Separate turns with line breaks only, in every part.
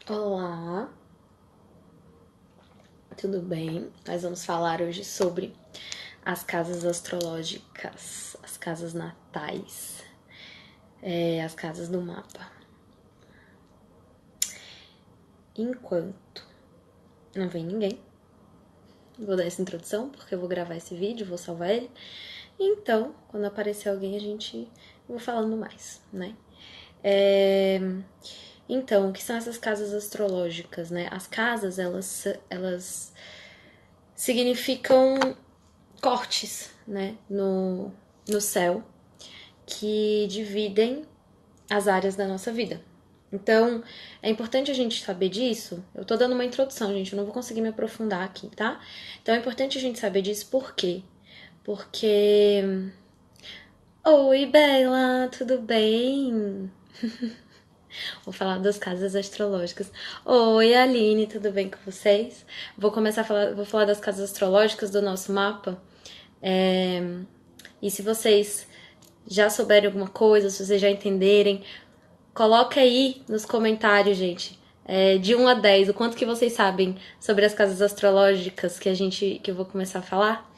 Olá, tudo bem? Nós vamos falar hoje sobre as casas astrológicas, as casas natais, as casas do mapa. Enquanto não vem ninguém, vou dar essa introdução porque eu vou gravar esse vídeo, vou salvar ele. Então, quando aparecer alguém, vou falando mais, né? Então, o que são essas casas astrológicas, né? As casas, elas significam cortes, né, no céu, que dividem as áreas da nossa vida. Então, é importante a gente saber disso. Eu tô dando uma introdução, gente, eu não vou conseguir me aprofundar aqui, tá? Então, é importante a gente saber disso por quê? Porque... Oi, Bela, tudo bem? Vou falar das casas astrológicas. Oi, Aline, tudo bem com vocês? Vou falar das casas astrológicas do nosso mapa. E se vocês já souberem alguma coisa, se vocês já entenderem, coloca aí nos comentários, gente, de 1 a 10, o quanto que vocês sabem sobre as casas astrológicas que eu vou começar a falar,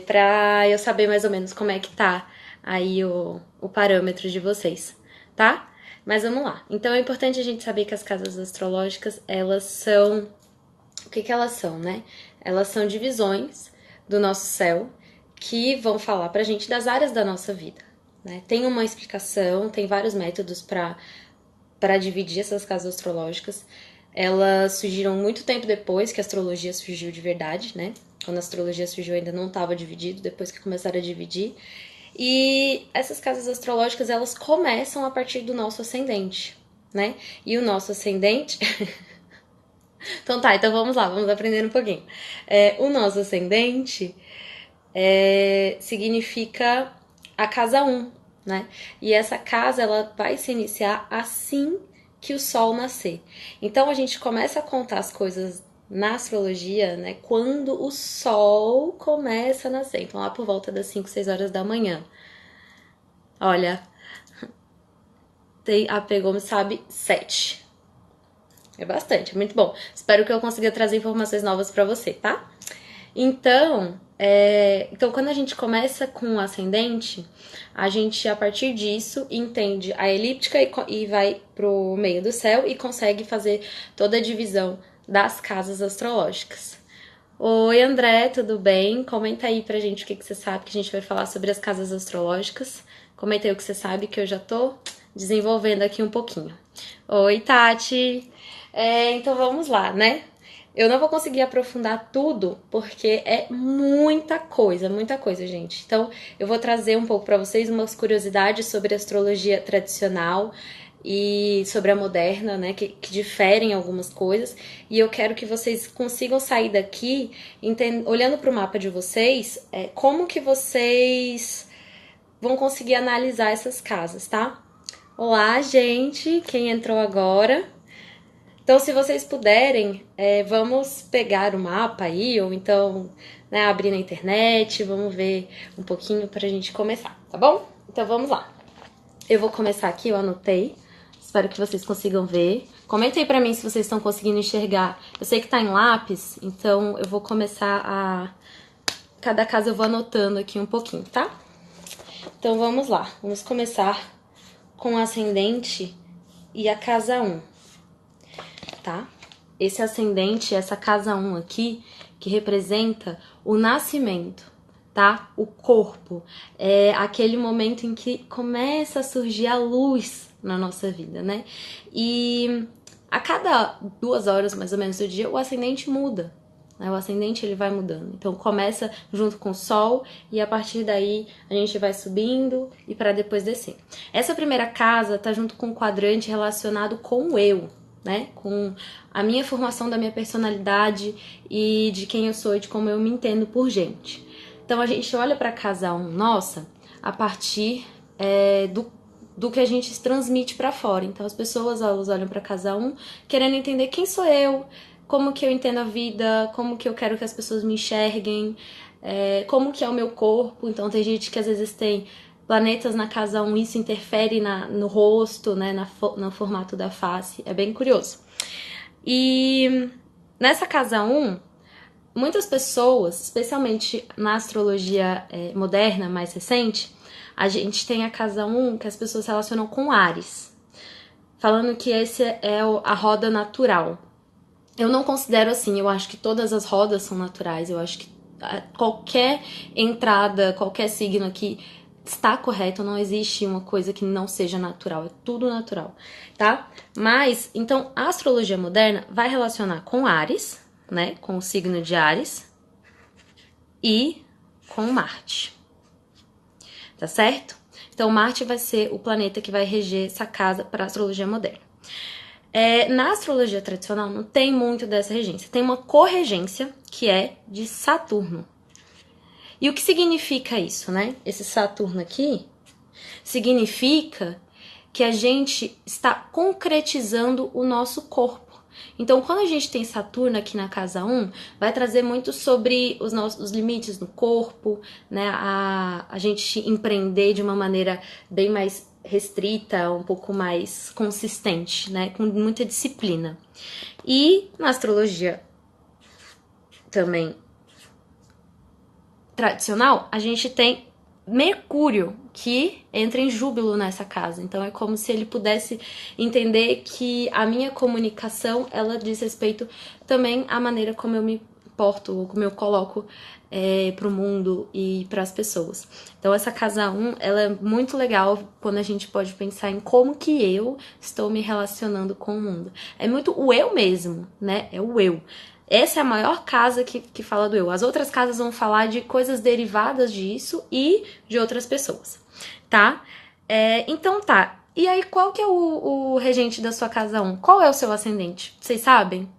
pra eu saber mais ou menos como é que tá aí o parâmetro de vocês, tá? Mas vamos lá. Então é importante a gente saber que as casas astrológicas, elas são... O que elas são, né? Elas são divisões do nosso céu que vão falar pra gente das áreas da nossa vida, né? Tem uma explicação, tem vários métodos para dividir essas casas astrológicas. Elas surgiram muito tempo depois que a astrologia surgiu de verdade, né? Quando a astrologia surgiu ainda não estava dividido, depois que começaram a dividir. E essas casas astrológicas, elas começam a partir do nosso ascendente, né? E o nosso ascendente... Então tá, então vamos lá, vamos aprender um pouquinho. O nosso ascendente significa a casa 1, né? E essa casa, ela vai se iniciar assim que o sol nascer. Então a gente começa a contar as coisas na astrologia, né? Quando o sol começa a nascer. Então lá por volta das 5, 6 horas da manhã. Olha, pegou-me, sabe, 7. É bastante, é muito bom. Espero que eu consiga trazer informações novas pra você, tá? Então, quando a gente começa com o ascendente, a gente, a partir disso, entende a elíptica e vai pro meio do céu e consegue fazer toda a divisão das casas astrológicas. Oi, André, tudo bem? Comenta aí pra gente o que você sabe, que a gente vai falar sobre as casas astrológicas. Comenta aí o que você sabe, que eu já tô desenvolvendo aqui um pouquinho. Oi, Tati! Então vamos lá, né? Eu não vou conseguir aprofundar tudo, porque é muita coisa, gente. Então, eu vou trazer um pouco para vocês umas curiosidades sobre a astrologia tradicional e sobre a moderna, né, que diferem algumas coisas. E eu quero que vocês consigam sair daqui olhando para o mapa de vocês, como que vocês vão conseguir analisar essas casas, tá? Olá, gente, quem entrou agora? Então, se vocês puderem, vamos pegar o mapa aí, ou então, né, abrir na internet, vamos ver um pouquinho pra gente começar, tá bom? Então, vamos lá. Eu vou começar aqui, eu anotei. Espero que vocês consigam ver. Comenta aí pra mim se vocês estão conseguindo enxergar. Eu sei que tá em lápis, então eu vou começar a... Cada caso eu vou anotando aqui um pouquinho, tá? Então, vamos lá. Vamos começar com o ascendente e a casa 1. Tá? Esse ascendente, essa casa 1 aqui, que representa o nascimento, tá? O corpo. É aquele momento em que começa a surgir a luz na nossa vida, né? E a cada 2 horas, mais ou menos, do dia, o ascendente muda. Né? O ascendente, ele vai mudando. Então, começa junto com o sol e a partir daí a gente vai subindo e para depois descer. Essa primeira casa tá junto com um quadrante relacionado com o eu, né? Com a minha formação da minha personalidade e de quem eu sou e de como eu me entendo por gente. Então a gente olha para a casa 1 nossa a partir do que a gente transmite para fora. Então as pessoas elas olham para a casa 1 querendo entender quem sou eu, como que eu entendo a vida, como que eu quero que as pessoas me enxerguem, como que é o meu corpo. Então tem gente que às vezes tem planetas na casa 1, isso interfere no rosto, né, no formato da face. É bem curioso. E nessa casa 1, muitas pessoas, especialmente na astrologia moderna, mais recente, a gente tem a casa 1 que as pessoas relacionam com Áries, falando que esse é a roda natural. Eu não considero assim, eu acho que todas as rodas são naturais, eu acho que qualquer entrada, qualquer signo aqui está correto, não existe uma coisa que não seja natural, é tudo natural, tá? Mas, então, a astrologia moderna vai relacionar com Áries, né, com o signo de Áries e com Marte, tá certo? Então, Marte vai ser o planeta que vai reger essa casa para a astrologia moderna. Na astrologia tradicional não tem muito dessa regência, tem uma corregência que é de Saturno. E o que significa isso, né? Esse Saturno aqui significa que a gente está concretizando o nosso corpo. Então, quando a gente tem Saturno aqui na casa 1, vai trazer muito sobre os limites no corpo, né? A gente empreender de uma maneira bem mais restrita, um pouco mais consistente, né? Com muita disciplina. E na astrologia também tradicional, a gente tem Mercúrio, que entra em júbilo nessa casa. Então é como se ele pudesse entender que a minha comunicação, ela diz respeito também à maneira como eu me porto, como eu coloco pro mundo e para as pessoas. Então essa casa 1, ela é muito legal quando a gente pode pensar em como que eu estou me relacionando com o mundo. É muito o eu mesmo, né? É o eu. Essa é a maior casa que fala do eu. As outras casas vão falar de coisas derivadas disso e de outras pessoas, tá? Então tá. E aí, qual que é o regente da sua casa 1? Qual é o seu ascendente? Vocês sabem?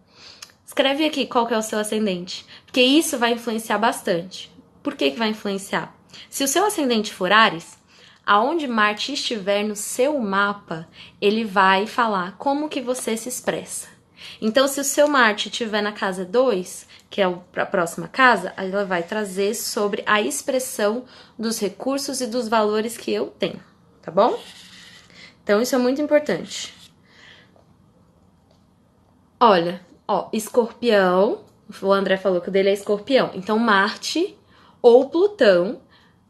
Escreve aqui qual que é o seu ascendente, porque isso vai influenciar bastante. Por que vai influenciar? Se o seu ascendente for Áries, aonde Marte estiver no seu mapa, ele vai falar como que você se expressa. Então, se o seu Marte estiver na casa 2, que é a próxima casa, ela vai trazer sobre a expressão dos recursos e dos valores que eu tenho, tá bom? Então, isso é muito importante. Olha, Escorpião, o André falou que o dele é Escorpião. Então, Marte ou Plutão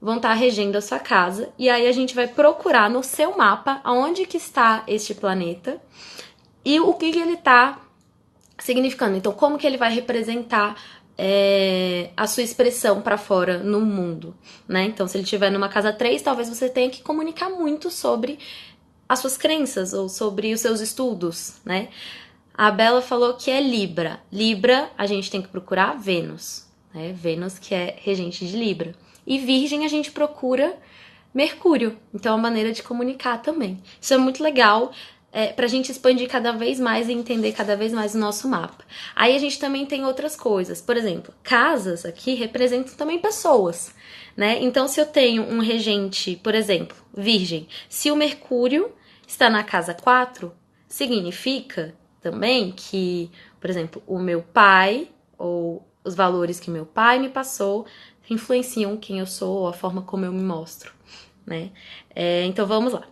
vão estar regendo a sua casa, e aí a gente vai procurar no seu mapa aonde que está este planeta e o que ele está significando. Então, como que ele vai representar a sua expressão para fora no mundo, né? Então, se ele estiver numa casa 3, talvez você tenha que comunicar muito sobre as suas crenças ou sobre os seus estudos, né? A Bela falou que é Libra. Libra, a gente tem que procurar Vênus, né? Vênus que é regente de Libra. E Virgem a gente procura Mercúrio. Então, é uma maneira de comunicar também. Isso é muito legal. Pra gente expandir cada vez mais e entender cada vez mais o nosso mapa. Aí a gente também tem outras coisas. Por exemplo, casas aqui representam também pessoas, né? Então, se eu tenho um regente, por exemplo, Virgem, se o Mercúrio está na casa 4, significa também que, por exemplo, o meu pai ou os valores que meu pai me passou influenciam quem eu sou, a forma como eu me mostro, né? Então, vamos lá.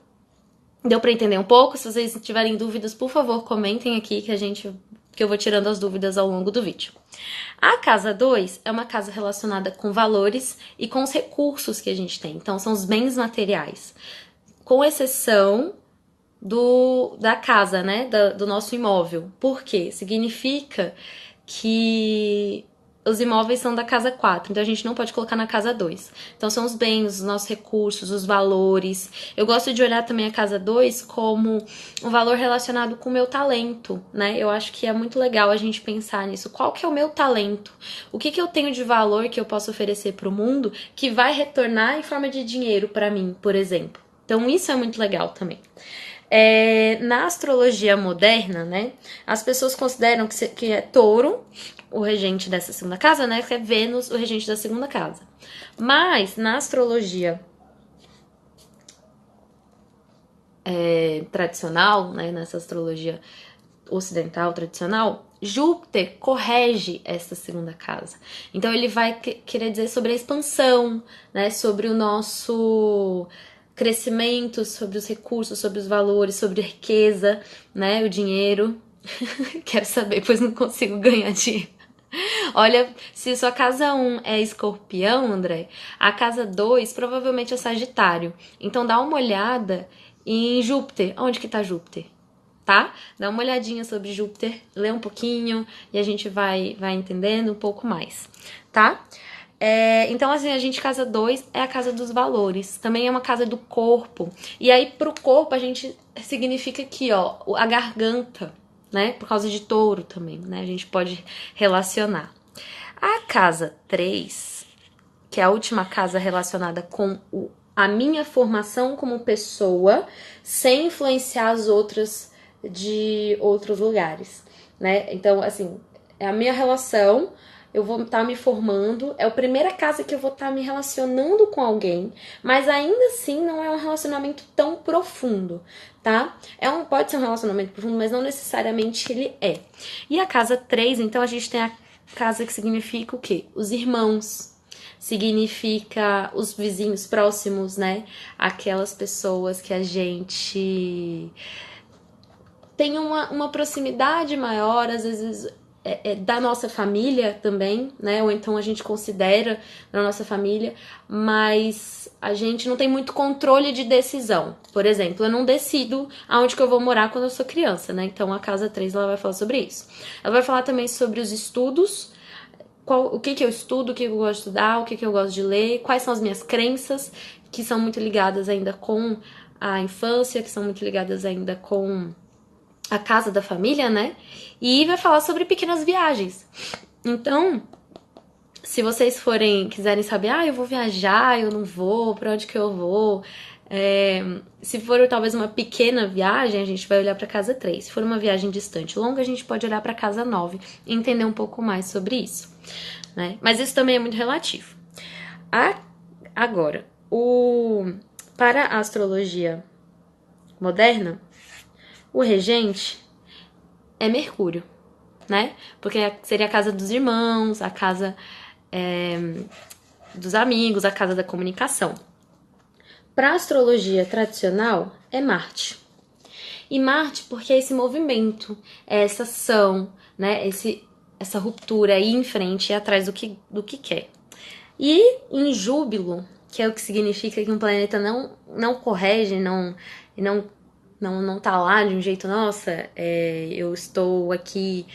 Deu pra entender um pouco? Se vocês tiverem dúvidas, por favor, comentem aqui que eu vou tirando as dúvidas ao longo do vídeo. A casa 2 é uma casa relacionada com valores e com os recursos que a gente tem. Então, são os bens materiais. Com exceção da casa, né? Do nosso imóvel. Por quê? Significa que os imóveis são da casa 4, então a gente não pode colocar na casa 2. Então são os bens, os nossos recursos, os valores. Eu gosto de olhar também a casa 2 como um valor relacionado com o meu talento, né? Eu acho que é muito legal a gente pensar nisso. Qual que é o meu talento? O que eu tenho de valor que eu posso oferecer para o mundo que vai retornar em forma de dinheiro para mim, por exemplo? Então isso é muito legal também. Na astrologia moderna, né, as pessoas consideram que é Touro o regente dessa segunda casa, né, que é Vênus o regente da segunda casa. Mas na astrologia tradicional, né, nessa astrologia ocidental tradicional, Júpiter corrige essa segunda casa. Então ele vai querer dizer sobre a expansão, né, sobre o nosso crescimento, sobre os recursos, sobre os valores, sobre a riqueza, né? O dinheiro. Quero saber, pois não consigo ganhar dinheiro. Olha, se sua casa 1 é Escorpião, André, a casa 2 provavelmente é Sagitário. Então dá uma olhada em Júpiter. Onde que tá Júpiter? Tá? Dá uma olhadinha sobre Júpiter, lê um pouquinho e a gente vai entendendo um pouco mais, tá? Então, assim, a gente, casa 2 é a casa dos valores. Também é uma casa do corpo. E aí, pro corpo, a gente significa aqui, ó, a garganta, né? Por causa de touro também, né? A gente pode relacionar. A casa 3, que é a última casa relacionada com a minha formação como pessoa, sem influenciar as outras de outros lugares, né? Então, assim, é a minha relação, eu vou estar me formando, é a primeira casa que eu vou estar me relacionando com alguém, mas ainda assim não é um relacionamento tão profundo, tá? Pode ser um relacionamento profundo, mas não necessariamente ele é. E a casa 3, então a gente tem a casa que significa o quê? Os irmãos. Significa os vizinhos próximos, né? Aquelas pessoas que a gente tem uma proximidade maior, às vezes da nossa família também, né? Ou então a gente considera da nossa família, mas a gente não tem muito controle de decisão. Por exemplo, eu não decido aonde que eu vou morar quando eu sou criança, né? Então a casa 3 ela vai falar sobre isso. Ela vai falar também sobre os estudos, o que eu estudo, o que eu gosto de estudar, o que eu gosto de ler, quais são as minhas crenças, que são muito ligadas ainda com a infância, que são muito ligadas ainda com a casa da família, né? E vai falar sobre pequenas viagens. Então, se vocês quiserem saber, eu vou viajar, eu não vou, pra onde que eu vou? Se for talvez uma pequena viagem, a gente vai olhar pra casa 3. Se for uma viagem distante, longa, a gente pode olhar pra casa 9 e entender um pouco mais sobre isso, né? Mas isso também é muito relativo. Agora, para a astrologia moderna, o regente é Mercúrio, né? Porque seria a casa dos irmãos, a casa dos amigos, a casa da comunicação. Para a astrologia tradicional, é Marte. E Marte, porque é esse movimento, é essa ação, né? Essa ruptura, aí em frente e atrás do que quer. E em Júbilo, que é o que significa que um planeta não corrige, não tá lá de um jeito, nossa, eu estou aqui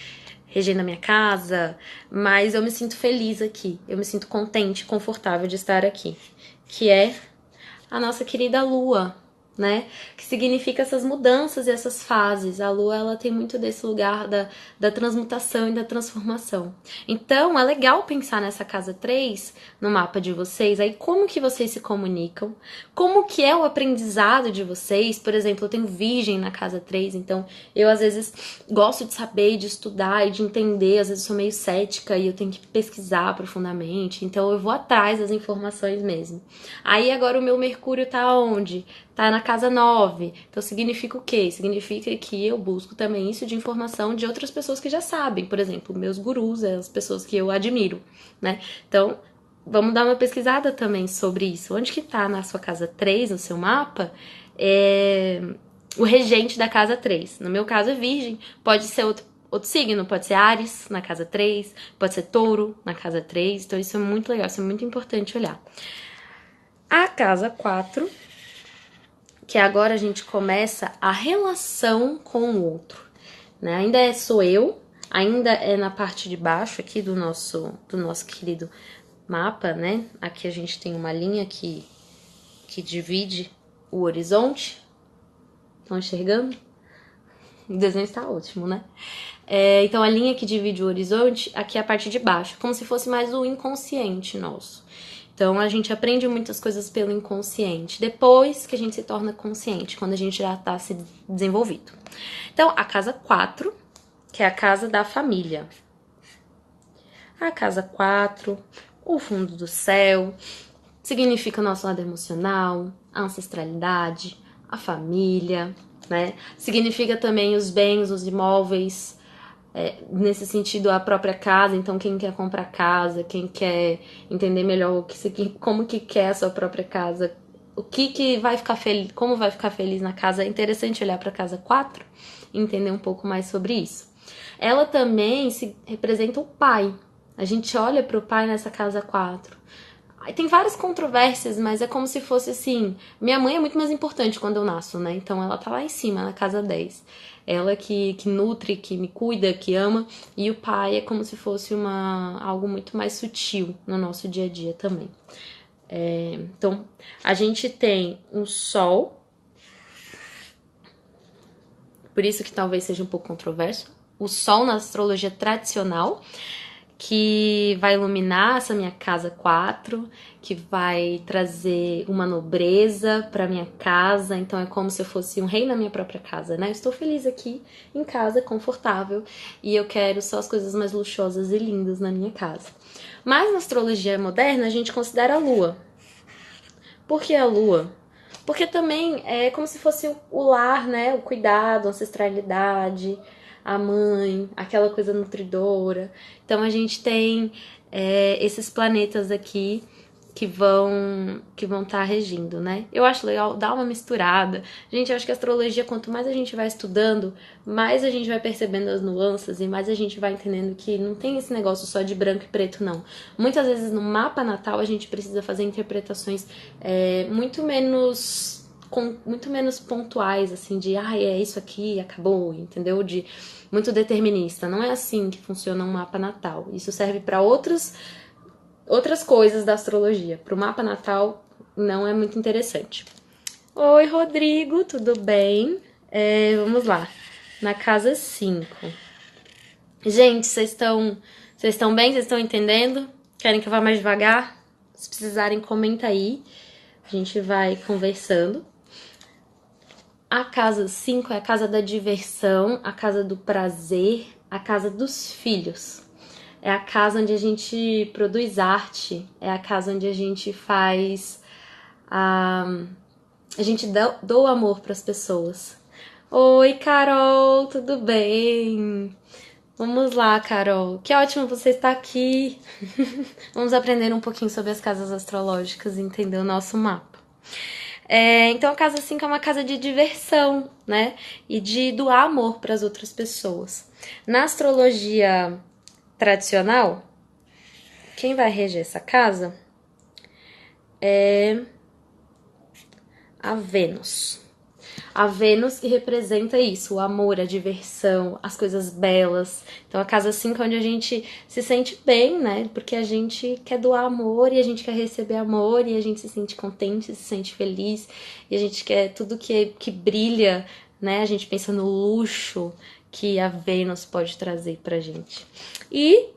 regendo a minha casa, mas eu me sinto feliz aqui, eu me sinto contente, confortável de estar aqui, que é a nossa querida Lua, né? Que significa essas mudanças e essas fases. A Lua, ela tem muito desse lugar da transmutação e da transformação. Então, é legal pensar nessa casa 3 no mapa de vocês, aí como que vocês se comunicam, como que é o aprendizado de vocês. Por exemplo, eu tenho Virgem na casa 3, então eu às vezes gosto de saber, de estudar e de entender, às vezes eu sou meio cética e eu tenho que pesquisar profundamente, então eu vou atrás das informações mesmo. Aí agora o meu Mercúrio tá onde? Tá na casa 9. Então significa o quê? Significa que eu busco também isso de informação de outras pessoas que já sabem. Por exemplo, meus gurus, as pessoas que eu admiro, né? Então, vamos dar uma pesquisada também sobre isso. Onde que tá na sua casa 3, no seu mapa, o regente da casa 3? No meu caso é Virgem. Pode ser outro signo, pode ser Áries na casa 3, pode ser Touro na casa 3. Então isso é muito legal, isso é muito importante olhar. A casa 4, que agora a gente começa a relação com o outro, né? Ainda sou eu, ainda é na parte de baixo aqui do nosso querido mapa, né? Aqui a gente tem uma linha que divide o horizonte. Estão enxergando? O desenho está ótimo, né? Então a linha que divide o horizonte, aqui é a parte de baixo, como se fosse mais o inconsciente nosso. Então, a gente aprende muitas coisas pelo inconsciente, depois que a gente se torna consciente, quando a gente já está se desenvolvido. Então, a casa 4, que é a casa da família. A casa 4, o fundo do céu, significa o nosso lado emocional, a ancestralidade, a família, né? Significa também os bens, os imóveis, nesse sentido, a própria casa. Então, quem quer comprar casa, quem quer entender melhor como que quer a sua própria casa, o que vai ficar feliz, como vai ficar feliz na casa. É interessante olhar para a casa 4 e entender um pouco mais sobre isso. Ela também se representa o pai. A gente olha para o pai nessa casa 4. Tem várias controvérsias, mas é como se fosse assim, minha mãe é muito mais importante quando eu nasço, né? Então ela tá lá em cima, na casa 10. Ela que nutre, que me cuida, que ama, e o pai é como se fosse algo muito mais sutil no nosso dia a dia também. Então, a gente tem um sol, por isso que talvez seja um pouco controverso, o sol na astrologia tradicional, que vai iluminar essa minha casa 4, que vai trazer uma nobreza para minha casa, então é como se eu fosse um rei na minha própria casa, né? Eu estou feliz aqui em casa, confortável, e eu quero só as coisas mais luxuosas e lindas na minha casa. Mas na astrologia moderna a gente considera a lua. Por que a lua? Porque também é como se fosse o lar, né? O cuidado, a ancestralidade, a mãe, aquela coisa nutridora. Então a gente tem esses planetas aqui que vão estar regindo, né? Eu acho legal dar uma misturada. Gente, eu acho que a astrologia, quanto mais a gente vai estudando, mais a gente vai percebendo as nuances e mais a gente vai entendendo que não tem esse negócio só de branco e preto, não. Muitas vezes no mapa natal a gente precisa fazer interpretações muito menos pontuais, assim, de é isso aqui, acabou, entendeu? De muito determinista. Não é assim que funciona um mapa natal. Isso serve para outras coisas da astrologia. Para o mapa natal, não é muito interessante. Oi, Rodrigo, tudo bem? Vamos lá. Na casa 5. Gente, vocês estão bem? Vocês estão entendendo? Querem que eu vá mais devagar? Se precisarem, comenta aí. A gente vai conversando. A casa 5 é a casa da diversão, a casa do prazer, a casa dos filhos. É a casa onde a gente produz arte, é a casa onde a gente faz a gente doa amor para as pessoas. Oi, Carol, tudo bem? Vamos lá, Carol. Que ótimo você estar aqui. Vamos aprender um pouquinho sobre as casas astrológicas e entender o nosso mapa. Então a casa 5 é uma casa de diversão, né? E de doar amor para as outras pessoas. Na astrologia tradicional, quem vai reger essa casa é a Vênus. A Vênus que representa isso, o amor, a diversão, as coisas belas. Então a casa 5 é onde a gente se sente bem, né? Porque a gente quer doar amor e a gente quer receber amor e a gente se sente contente, se sente feliz e a gente quer tudo que brilha, né? A gente pensa no luxo que a Vênus pode trazer pra gente. E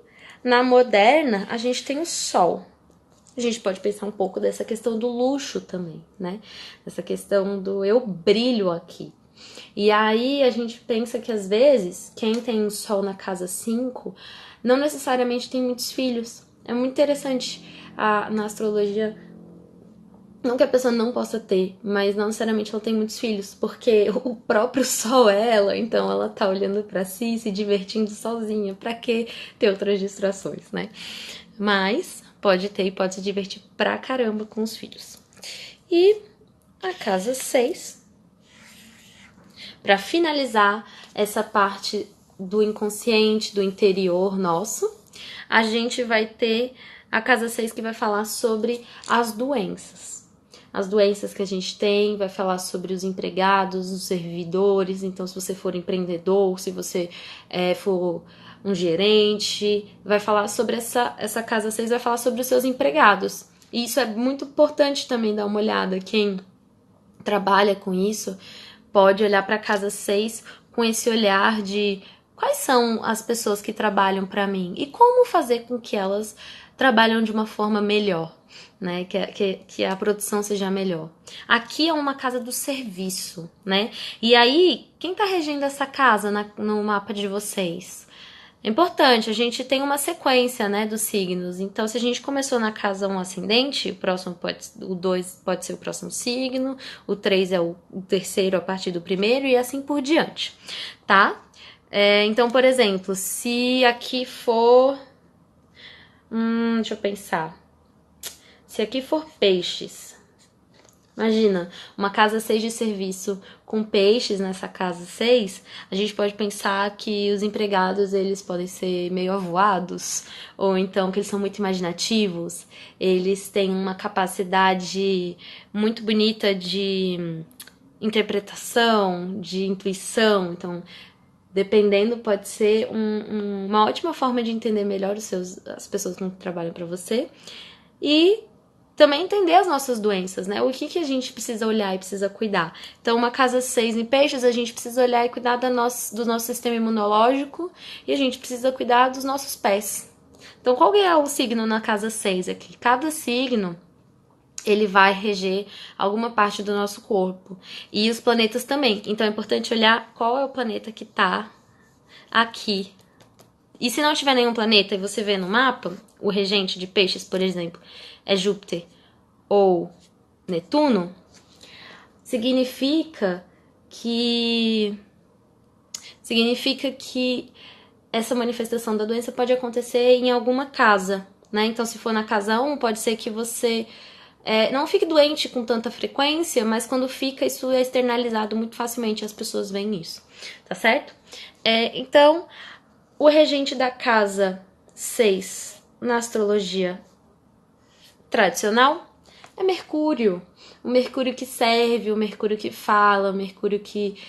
na moderna, a gente tem o Sol. A gente pode pensar um pouco dessa questão do luxo também, né? Essa questão do eu brilho aqui. E aí a gente pensa que às vezes quem tem o Sol na casa 5 não necessariamente tem muitos filhos. É muito interessante na astrologia. Não que a pessoa não possa ter, mas não necessariamente ela tem muitos filhos, porque o próprio Sol é ela, então ela tá olhando pra si, se divertindo sozinha. Pra que ter outras distrações, né? Mas pode ter e pode se divertir pra caramba com os filhos. E a casa 6, para finalizar essa parte do inconsciente, do interior nosso, a gente vai ter a casa 6 que vai falar sobre as doenças. As doenças que a gente tem, vai falar sobre os empregados, os servidores. Então, se você for empreendedor, se você for um gerente, vai falar sobre essa casa 6, vai falar sobre os seus empregados. E isso é muito importante também dar uma olhada. Quem trabalha com isso pode olhar para a casa 6 com esse olhar de quais são as pessoas que trabalham para mim e como fazer com que elas trabalhem de uma forma melhor, né? Que a produção seja melhor. Aqui é uma casa do serviço, né? E aí, quem tá regendo essa casa no mapa de vocês? É importante, a gente tem uma sequência, né, dos signos. Então, se a gente começou na casa 1 ascendente, o 2 pode ser o próximo signo, o 3 é o terceiro a partir do primeiro e assim por diante, tá? Então, por exemplo, se aqui for... deixa eu pensar. Se aqui for peixes, Imagina, uma casa 6 de serviço com peixes nessa casa 6, a gente pode pensar que os empregados eles podem ser meio avoados, ou então que eles são muito imaginativos, eles têm uma capacidade muito bonita de interpretação, de intuição, então dependendo pode ser uma ótima forma de entender melhor as pessoas que trabalham para você e também entender as nossas doenças, né? O que a gente precisa olhar e precisa cuidar. Então, uma casa 6 em peixes, a gente precisa olhar e cuidar do nosso sistema imunológico e a gente precisa cuidar dos nossos pés. Então, qual é o signo na casa 6 aqui? Cada signo, ele vai reger alguma parte do nosso corpo. E os planetas também. Então, é importante olhar qual é o planeta que tá aqui. E se não tiver nenhum planeta e você vê no mapa, o regente de peixes, por exemplo, é Júpiter ou Netuno, significa que essa manifestação da doença pode acontecer em alguma casa, né? Então, se for na casa 1, pode ser que você não fique doente com tanta frequência, mas quando fica, isso é externalizado muito facilmente, as pessoas veem isso, tá certo? Então, o regente da casa 6 na astrologia tradicional é Mercúrio. O Mercúrio que serve, o Mercúrio que fala, o Mercúrio que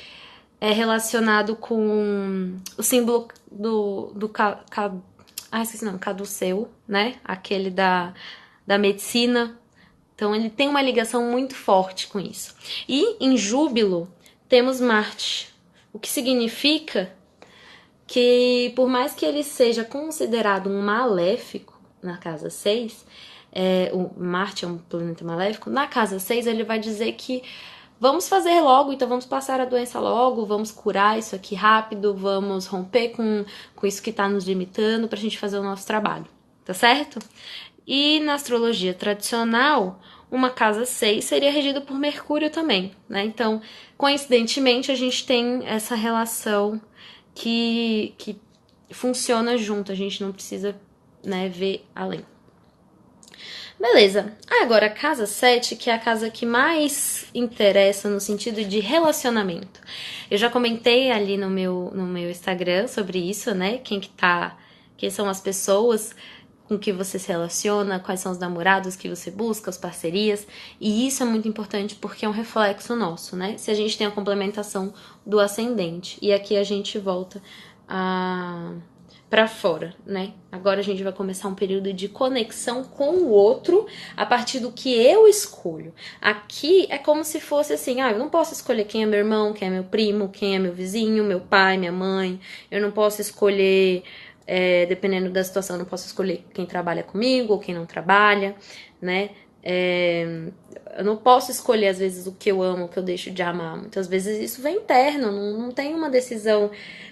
é relacionado com o símbolo esqueci o nome, caduceu, né? Aquele da medicina. Então ele tem uma ligação muito forte com isso. E em Júbilo temos Marte, o que significa que por mais que ele seja considerado um maléfico na casa 6, o Marte é um planeta maléfico, na casa 6 ele vai dizer que vamos fazer logo, então vamos passar a doença logo, vamos curar isso aqui rápido, vamos romper com isso que está nos limitando pra gente fazer o nosso trabalho, tá certo? E na astrologia tradicional, uma casa 6 seria regida por Mercúrio também, né? Então, coincidentemente, a gente tem essa relação que funciona junto, a gente não precisa, né, ver além. Beleza. Agora, a casa 7, que é a casa que mais interessa no sentido de relacionamento. Eu já comentei ali no meu Instagram sobre isso, né? Quem são as pessoas com que você se relaciona, quais são os namorados que você busca, as parcerias. E isso é muito importante porque é um reflexo nosso, né? Se a gente tem a complementação do ascendente. E aqui a gente volta para fora, né? Agora a gente vai começar um período de conexão com o outro a partir do que eu escolho. Aqui é como se fosse assim, eu não posso escolher quem é meu irmão, quem é meu primo, quem é meu vizinho, meu pai, minha mãe. Eu não posso escolher, dependendo da situação, eu não posso escolher quem trabalha comigo ou quem não trabalha, né? Eu não posso escolher, às vezes, o que eu amo, o que eu deixo de amar. Muitas vezes isso vem interno, não tem uma decisão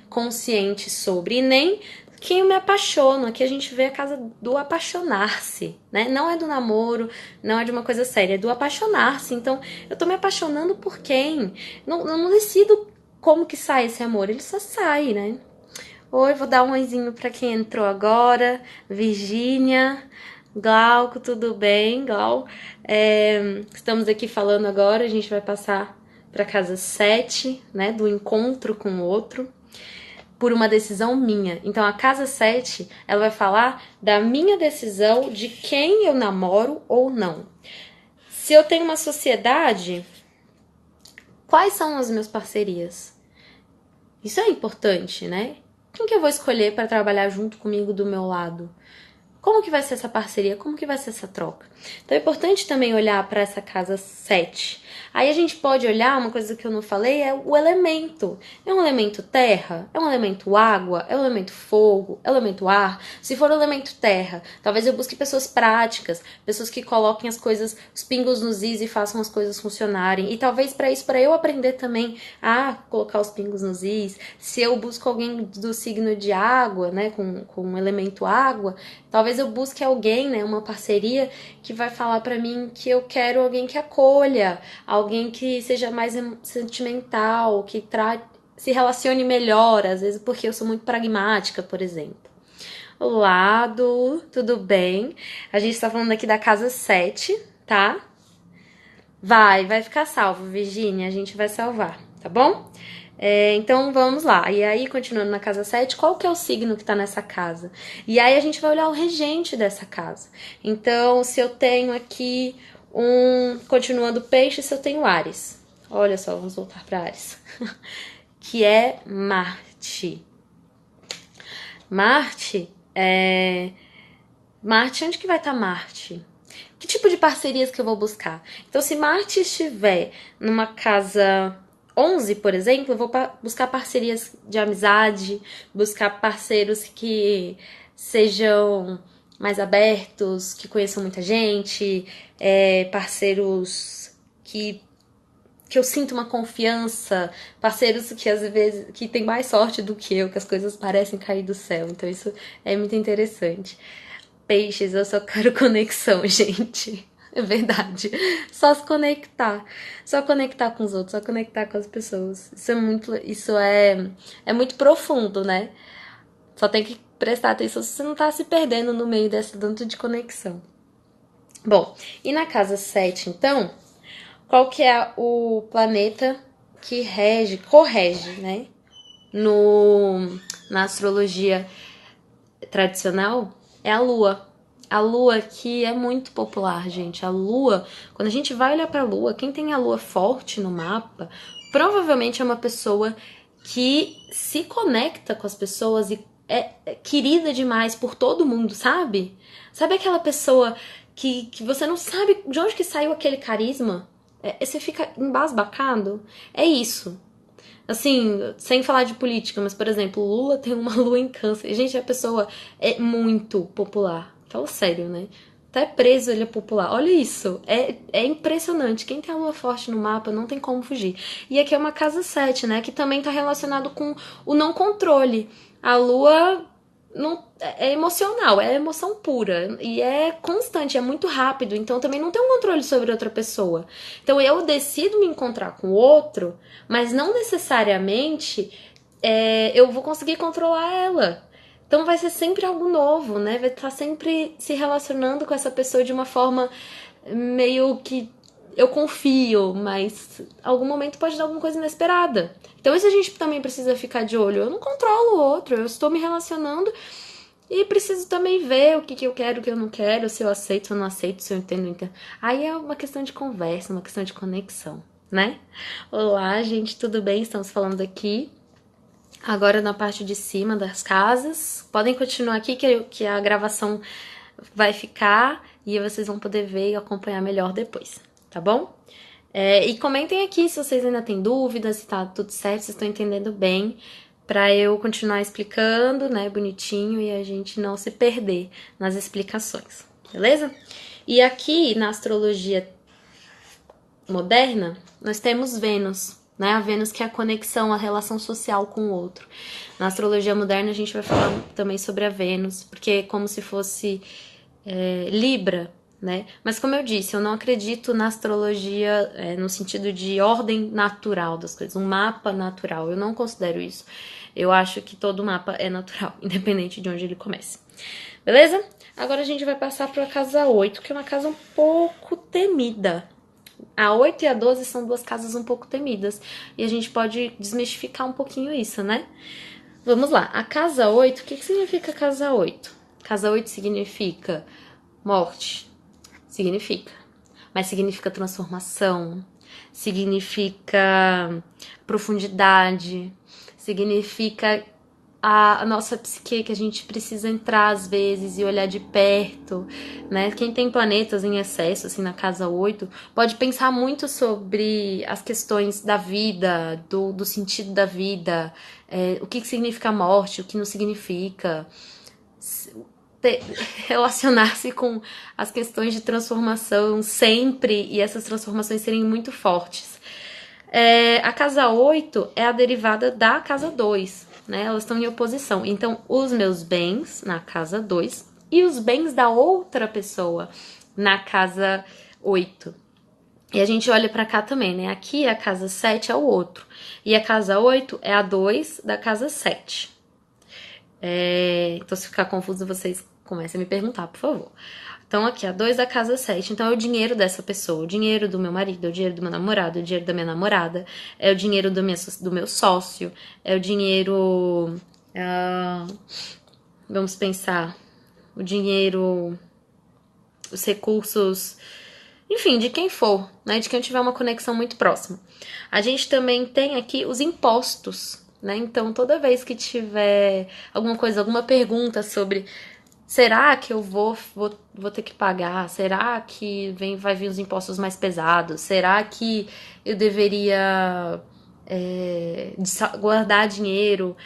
consciente sobre, e nem quem eu me apaixono. Aqui a gente vê a casa do apaixonar-se, né? Não é do namoro, não é de uma coisa séria, é do apaixonar-se. Então, eu tô me apaixonando por quem? Não decido como que sai esse amor, ele só sai, né? Oi, vou dar um oizinho pra quem entrou agora. Virgínia, Glauco, tudo bem? Glau, estamos aqui falando agora, a gente vai passar pra casa 7, né? Do encontro com o outro, por uma decisão minha. Então, a casa 7, ela vai falar da minha decisão de quem eu namoro ou não. Se eu tenho uma sociedade, quais são as minhas parcerias? Isso é importante, né? Quem que eu vou escolher para trabalhar junto comigo do meu lado? Como que vai ser essa parceria? Como que vai ser essa troca? Então é importante também olhar para essa casa 7. Aí a gente pode olhar, uma coisa que eu não falei, é o elemento. É um elemento terra? É um elemento água? É um elemento fogo? É um elemento ar? Se for o elemento terra, talvez eu busque pessoas práticas, pessoas que coloquem as coisas, os pingos nos is e façam as coisas funcionarem. E talvez para eu aprender também a colocar os pingos nos is, se eu busco alguém do signo de água, né, com o elemento água, talvez eu busque alguém, né, uma parceria que vai falar pra mim que eu quero alguém que acolha, alguém que seja mais sentimental, que se relacione melhor, às vezes porque eu sou muito pragmática, por exemplo. Olá, Du, tudo bem? A gente tá falando aqui da casa 7, tá? Vai ficar salvo, Virgínia, a gente vai salvar, tá bom? Então vamos lá. E aí, continuando na casa 7, qual que é o signo que tá nessa casa? E aí a gente vai olhar o regente dessa casa. Então, se eu tenho aqui continuando peixe, se eu tenho Áries. Olha só, vamos voltar para Áries. Que é Marte. Marte, onde que vai estar Marte? Que tipo de parcerias que eu vou buscar? Então, se Marte estiver numa casa 11, por exemplo, eu vou buscar parcerias de amizade, buscar parceiros que sejam mais abertos, que conheçam muita gente, parceiros que eu sinto uma confiança, parceiros que às vezes que tem mais sorte do que eu, que as coisas parecem cair do céu. Então isso é muito interessante. Peixes, eu só quero conexão, gente. É verdade. Só se conectar. Só conectar com os outros, só conectar com as pessoas. Isso é muito profundo, né? Só tem que prestar atenção se você não tá se perdendo no meio desse tanto de conexão. Bom, e na casa 7, então, qual que é o planeta que correge, né? Na astrologia tradicional, é a Lua. A Lua que é muito popular, gente. A Lua, quando a gente vai olhar pra Lua, quem tem a Lua forte no mapa, provavelmente é uma pessoa que se conecta com as pessoas e é querida demais por todo mundo, sabe? Sabe aquela pessoa que você não sabe de onde que saiu aquele carisma? Você fica embasbacado? É isso. Assim, sem falar de política, mas, por exemplo, o Lula tem uma lua em câncer. Gente, a pessoa é muito popular. Fala sério, né? Até preso ele é popular. Olha isso. É impressionante. Quem tem a lua forte no mapa não tem como fugir. E aqui é uma casa 7, né? Que também tá relacionado com o não controle. A lua não, é emocional, é emoção pura. E é constante, é muito rápido. Então também não tem um controle sobre outra pessoa. Então eu decido me encontrar com o outro, mas não necessariamente eu vou conseguir controlar ela. Então vai ser sempre algo novo, né? Vai estar sempre se relacionando com essa pessoa de uma forma meio que eu confio, mas algum momento pode dar alguma coisa inesperada. Então isso a gente também precisa ficar de olho. Eu não controlo o outro, eu estou me relacionando e preciso também ver o que eu quero, o que eu não quero, se eu aceito, se eu não aceito, se eu entendo, não entendo. Aí é uma questão de conversa, uma questão de conexão, né? Olá, gente, tudo bem? Estamos falando aqui agora na parte de cima das casas. Podem continuar aqui que a gravação vai ficar e vocês vão poder ver e acompanhar melhor depois, tá bom? E comentem aqui se vocês ainda têm dúvidas, se tá tudo certo, se estão entendendo bem, pra eu continuar explicando, né, bonitinho e a gente não se perder nas explicações, beleza? E aqui na astrologia moderna, nós temos Vênus, né? A Vênus que é a conexão, a relação social com o outro. Na astrologia moderna a gente vai falar também sobre a Vênus, porque é como se fosse Libra, né? Mas como eu disse, eu não acredito na astrologia no sentido de ordem natural das coisas, um mapa natural. Eu não considero isso. Eu acho que todo mapa é natural, independente de onde ele comece. Beleza? Agora a gente vai passar para a casa 8, que é uma casa um pouco temida. A 8 e a 12 são duas casas um pouco temidas. E a gente pode desmistificar um pouquinho isso, né? Vamos lá. A casa 8, o que significa casa 8? Casa 8 significa morte. Significa. Mas significa transformação. Significa profundidade. Significa a nossa psique, que a gente precisa entrar às vezes e olhar de perto, né? Quem tem planetas em excesso, assim, na casa 8, pode pensar muito sobre as questões da vida, do sentido da vida, o que significa morte, o que não significa, relacionar-se com as questões de transformação sempre e essas transformações serem muito fortes. A casa 8 é a derivada da casa 2, né? Elas estão em oposição. Então, os meus bens na casa 2 e os bens da outra pessoa na casa 8. E a gente olha pra cá também, né? Aqui a casa 7 é o outro. E a casa 8 é a 2 da casa 7. Então, se ficar confuso, vocês Comece a me perguntar, por favor. Então, aqui, a 2 da casa 7. Então, é o dinheiro dessa pessoa, o dinheiro do meu marido, é o dinheiro do meu namorado, é o dinheiro da minha namorada, é o dinheiro do meu sócio, é o dinheiro... vamos pensar, o dinheiro, os recursos, enfim, de quem for, né? De quem tiver uma conexão muito próxima. A gente também tem aqui os impostos, né? Então, toda vez que tiver alguma coisa, alguma pergunta sobre será que eu vou ter que pagar? Será que vai vir os impostos mais pesados? Será que eu deveria guardar dinheiro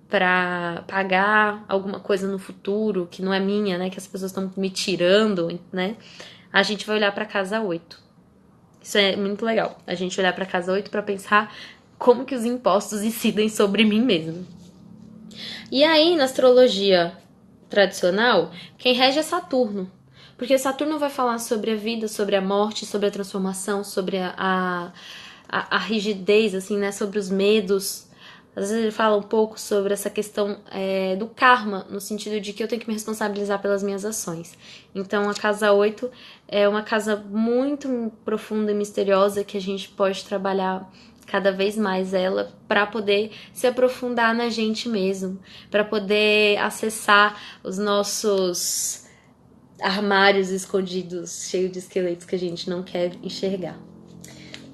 para pagar alguma coisa no futuro que não é minha, né? Que as pessoas estão me tirando, né? A gente vai olhar para casa 8. Isso é muito legal. A gente olhar para casa 8 para pensar como que os impostos incidem sobre mim mesmo. E aí, na astrologia tradicional, quem rege é Saturno. Porque Saturno vai falar sobre a vida, sobre a morte, sobre a transformação, sobre a rigidez, assim, né? Sobre os medos. Às vezes ele fala um pouco sobre essa questão do karma, no sentido de que eu tenho que me responsabilizar pelas minhas ações. Então, a casa 8 é uma casa muito profunda e misteriosa que a gente pode trabalhar cada vez mais ela para poder se aprofundar na gente mesmo, para poder acessar os nossos armários escondidos, cheios de esqueletos que a gente não quer enxergar.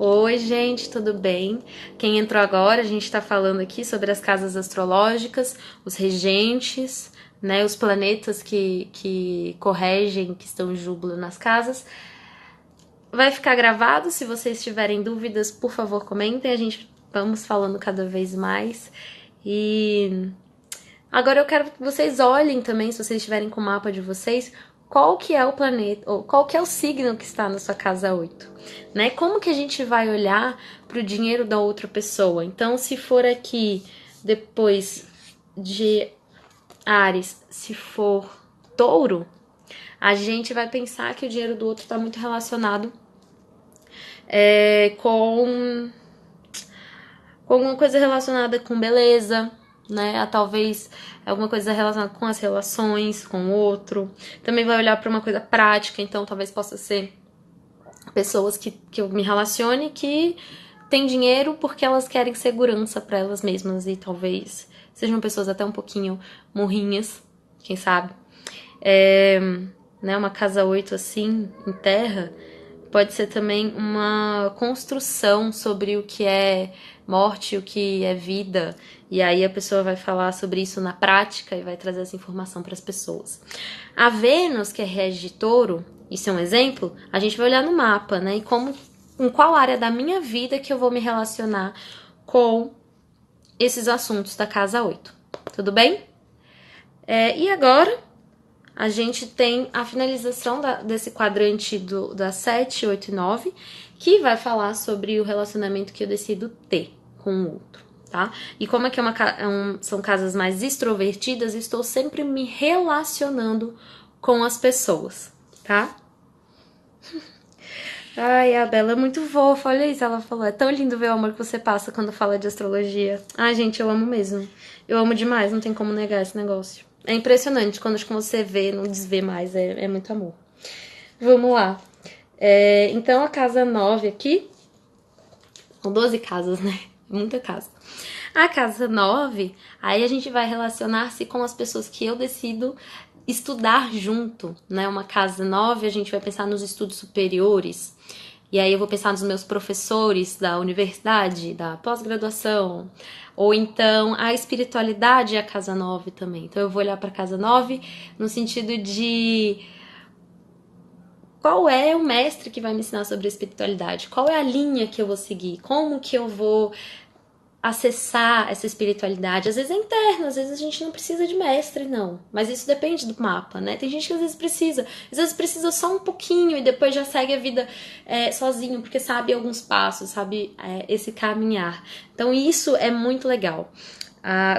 Oi, gente, tudo bem? Quem entrou agora, a gente está falando aqui sobre as casas astrológicas, os regentes, né, os planetas que corregem, que estão em júbilo nas casas. Vai ficar gravado, se vocês tiverem dúvidas, por favor, comentem, a gente vamos falando cada vez mais. E agora eu quero que vocês olhem também, se vocês estiverem com o mapa de vocês, qual que é o planeta, ou qual que é o signo que está na sua casa 8, né? Como que a gente vai olhar para o dinheiro da outra pessoa? Então, se for aqui, depois de Áries, se for Touro, a gente vai pensar que o dinheiro do outro está muito relacionado com alguma coisa relacionada com beleza, né? Talvez alguma coisa relacionada com as relações com o outro. Também vai olhar para uma coisa prática, então talvez possa ser pessoas que eu me relacione que têm dinheiro porque elas querem segurança para elas mesmas e talvez sejam pessoas até um pouquinho morrinhas, quem sabe. Né, uma casa 8 assim, em terra, pode ser também uma construção sobre o que é morte, o que é vida. E aí a pessoa vai falar sobre isso na prática e vai trazer essa informação para as pessoas. A Vênus, que é rege de Touro, isso é um exemplo, a gente vai olhar no mapa, né? E em qual área da minha vida que eu vou me relacionar com esses assuntos da casa 8. Tudo bem? E agora a gente tem a finalização desse quadrante das 7, 8 e 9, que vai falar sobre o relacionamento que eu decido ter com o outro, tá? E como é que são casas mais extrovertidas, estou sempre me relacionando com as pessoas, tá? Ai, a Bela é muito fofa, olha isso, ela falou. É tão lindo ver o amor que você passa quando fala de astrologia. Ai, gente, eu amo mesmo. Eu amo demais, não tem como negar esse negócio. É impressionante, quando você vê, não desvê mais, é muito amor. Vamos lá. Então, a casa 9 aqui, são 12 casas, né? Muita casa. A casa 9, aí a gente vai relacionar-se com as pessoas que eu decido estudar junto, né? Uma casa 9, a gente vai pensar nos estudos superiores. E aí eu vou pensar nos meus professores da universidade, da pós-graduação. Ou então a espiritualidade é a casa 9 também. Então eu vou olhar para a casa 9 no sentido de qual é o mestre que vai me ensinar sobre a espiritualidade? Qual é a linha que eu vou seguir? Como que eu vou acessar essa espiritualidade? Às vezes é interno, às vezes a gente não precisa de mestre, não. Mas isso depende do mapa, né? Tem gente que às vezes precisa só um pouquinho e depois já segue a vida sozinho, porque sabe alguns passos, sabe esse caminhar. Então isso é muito legal.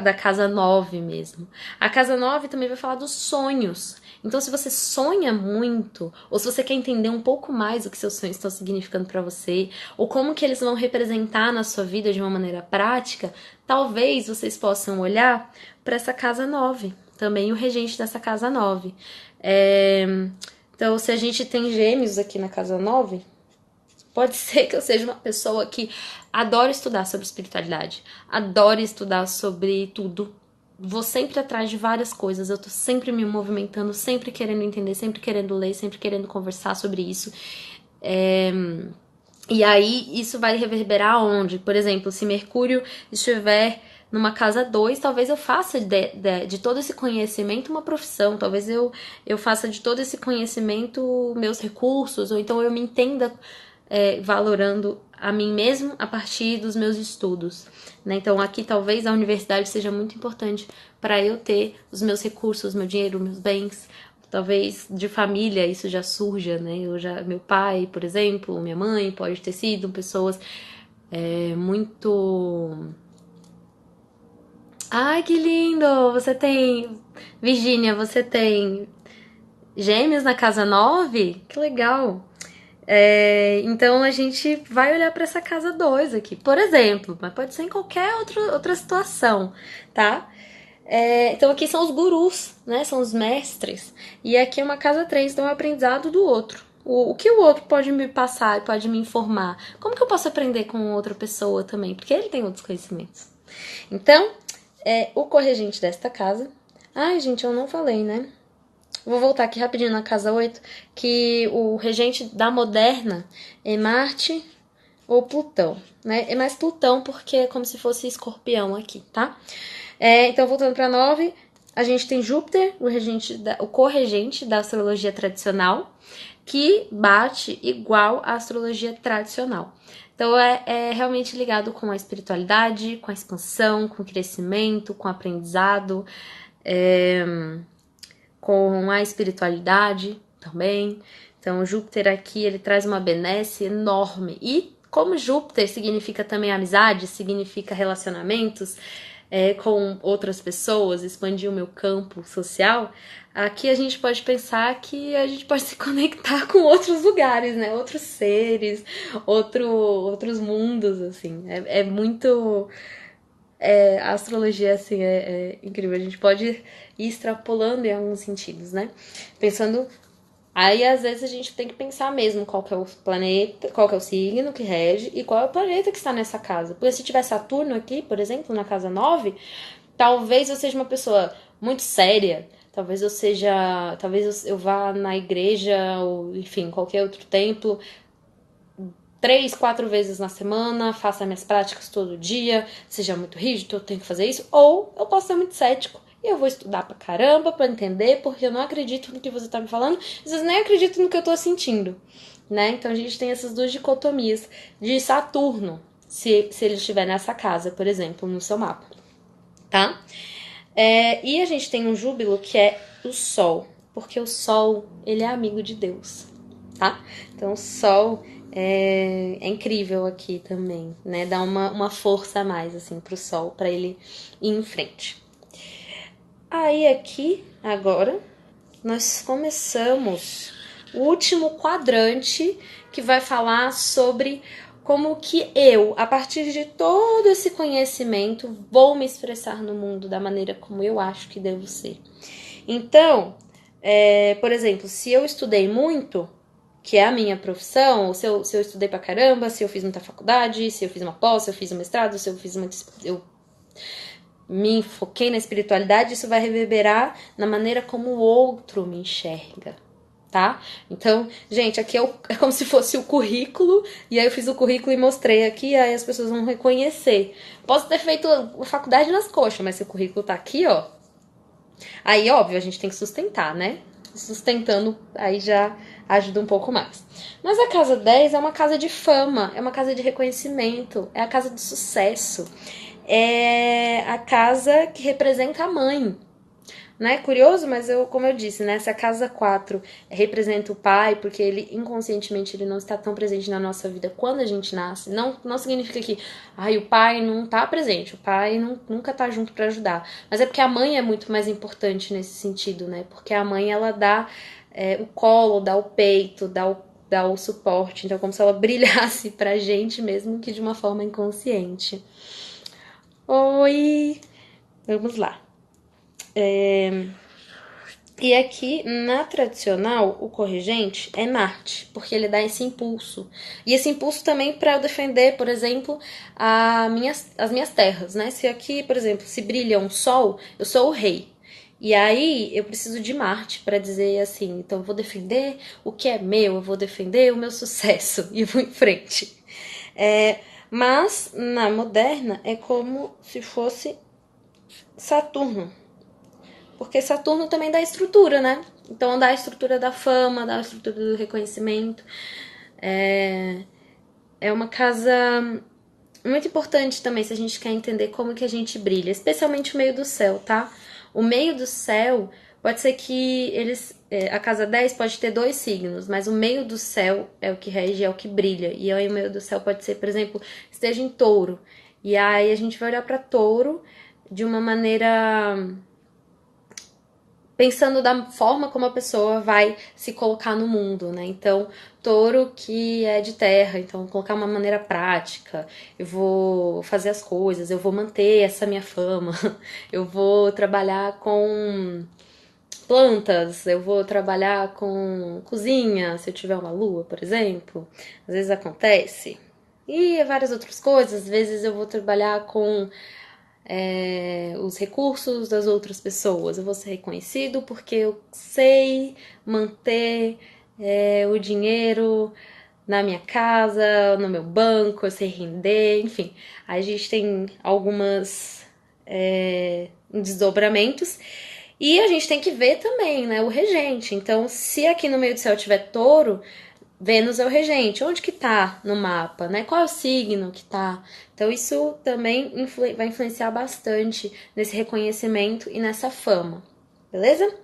Da casa 9 mesmo. A casa 9 também vai falar dos sonhos. Então, se você sonha muito, ou se você quer entender um pouco mais o que seus sonhos estão significando para você, ou como que eles vão representar na sua vida de uma maneira prática, talvez vocês possam olhar para essa casa 9, também o regente dessa casa 9. Então, se a gente tem gêmeos aqui na casa 9, pode ser que eu seja uma pessoa que adora estudar sobre espiritualidade, adora estudar sobre tudo. Vou sempre atrás de várias coisas, eu tô sempre me movimentando, sempre querendo entender, sempre querendo ler, sempre querendo conversar sobre isso. E aí, isso vai reverberar onde? Por exemplo, se Mercúrio estiver numa casa 2, talvez eu faça de todo esse conhecimento uma profissão, talvez eu faça de todo esse conhecimento meus recursos, ou então eu me entenda valorando a mim mesmo a partir dos meus estudos, né? Então aqui talvez a universidade seja muito importante para eu ter os meus recursos, meu dinheiro, meus bens. Talvez de família isso já surja, né? Meu pai, por exemplo, minha mãe pode ter sido pessoas muito... Ai, que lindo! Você tem... Virgínia, você tem gêmeos na casa 9? Que legal! Então a gente vai olhar para essa casa 2 aqui, por exemplo, mas pode ser em qualquer outra situação, tá? Então aqui são os gurus, né? São os mestres. E aqui é uma casa 3, então é o aprendizado do outro. O que o outro pode me passar, pode me informar? Como que eu posso aprender com outra pessoa também? Porque ele tem outros conhecimentos. Então, o corregente desta casa... Ai, gente, eu não falei, né? Vou voltar aqui rapidinho na casa 8, que o regente da moderna é Marte ou Plutão, né? É mais Plutão porque é como se fosse Escorpião aqui, tá? Então, voltando para 9, a gente tem Júpiter, o corregente da astrologia tradicional, que bate igual à astrologia tradicional. Então, é realmente ligado com a espiritualidade, com a expansão, com o crescimento, com o aprendizado, com a espiritualidade também. Então, Júpiter aqui, ele traz uma benesse enorme. E como Júpiter significa também amizade, significa relacionamentos com outras pessoas, expandir o meu campo social, aqui a gente pode pensar que a gente pode se conectar com outros lugares, né? Outros seres, outros mundos, assim. É muito... a astrologia, assim, é incrível. A gente pode ir extrapolando em alguns sentidos, né? Pensando... Aí, às vezes, a gente tem que pensar mesmo qual que é o planeta, qual que é o signo que rege e qual é o planeta que está nessa casa. Porque se tiver Saturno aqui, por exemplo, na casa 9, talvez eu seja uma pessoa muito séria, talvez eu vá na igreja, ou enfim, qualquer outro templo, 3, 4 vezes na semana, faça minhas práticas todo dia, seja muito rígido, eu tenho que fazer isso, ou eu posso ser muito cético. E eu vou estudar pra caramba pra entender, porque eu não acredito no que você tá me falando, às vezes nem acredito no que eu tô sentindo, né? Então a gente tem essas duas dicotomias de Saturno, se ele estiver nessa casa, por exemplo, no seu mapa, tá? E a gente tem um júbilo que é o Sol, porque o Sol, ele é amigo de Deus, tá? Então o Sol é incrível aqui também, né? Dá uma força a mais, assim, pro Sol, pra ele ir em frente. Aí aqui, agora, nós começamos o último quadrante que vai falar sobre como que eu, a partir de todo esse conhecimento, vou me expressar no mundo da maneira como eu acho que devo ser. Então, por exemplo, se eu estudei muito, que é a minha profissão, ou se eu estudei pra caramba, se eu fiz muita faculdade, se eu fiz uma pós, se eu fiz um mestrado, se eu fiz eu me foquei na espiritualidade, isso vai reverberar na maneira como o outro me enxerga, tá? Então, gente, aqui é como se fosse o currículo, e aí eu fiz o currículo e mostrei aqui, aí as pessoas vão reconhecer. Posso ter feito a faculdade nas coxas, mas se o currículo tá aqui, ó, aí, óbvio, a gente tem que sustentar, né? Sustentando, aí já ajuda um pouco mais. Mas a casa 10 é uma casa de fama, é uma casa de reconhecimento, é a casa do sucesso. É a casa que representa a mãe, né? Curioso, mas como eu disse, né? Se a casa 4 representa o pai, porque ele inconscientemente ele não está tão presente na nossa vida quando a gente nasce, não significa que o pai não está presente, o pai nunca está junto para ajudar, mas é porque a mãe é muito mais importante nesse sentido, né? Porque a mãe, ela dá o colo, dá o peito, dá o suporte, então é como se ela brilhasse pra gente mesmo que de uma forma inconsciente. Oi! Vamos lá. E aqui, na tradicional, o corregente é Marte, porque ele dá esse impulso. E esse impulso também para eu defender, por exemplo, as minhas terras, né? Se aqui, por exemplo, se brilha um sol, eu sou o rei. E aí eu preciso de Marte para dizer assim, então eu vou defender o que é meu, eu vou defender o meu sucesso e vou em frente. Mas na moderna é como se fosse Saturno, porque Saturno também dá estrutura, né? Então dá a estrutura da fama, dá a estrutura do reconhecimento. É uma casa muito importante também se a gente quer entender como que a gente brilha, especialmente o meio do céu, tá? O meio do céu pode ser que a casa 10 pode ter dois signos, mas o meio do céu é o que rege, é o que brilha. E aí o meio do céu pode ser, por exemplo, esteja em touro. E aí a gente vai olhar para touro de uma maneira pensando da forma como a pessoa vai se colocar no mundo, né? Então, touro que é de terra, então colocar uma maneira prática, eu vou fazer as coisas, eu vou manter essa minha fama, eu vou trabalhar com plantas, eu vou trabalhar com cozinha, se eu tiver uma lua, por exemplo, às vezes acontece. E várias outras coisas, às vezes eu vou trabalhar com os recursos das outras pessoas. Eu vou ser reconhecido porque eu sei manter o dinheiro na minha casa, no meu banco, eu sei render, enfim. Aí a gente tem algumas desdobramentos. E a gente tem que ver também, né, o regente. Então, se aqui no meio do céu tiver touro, Vênus é o regente. Onde que tá no mapa, né? Qual é o signo que tá? Então isso também vai influenciar bastante nesse reconhecimento e nessa fama. Beleza?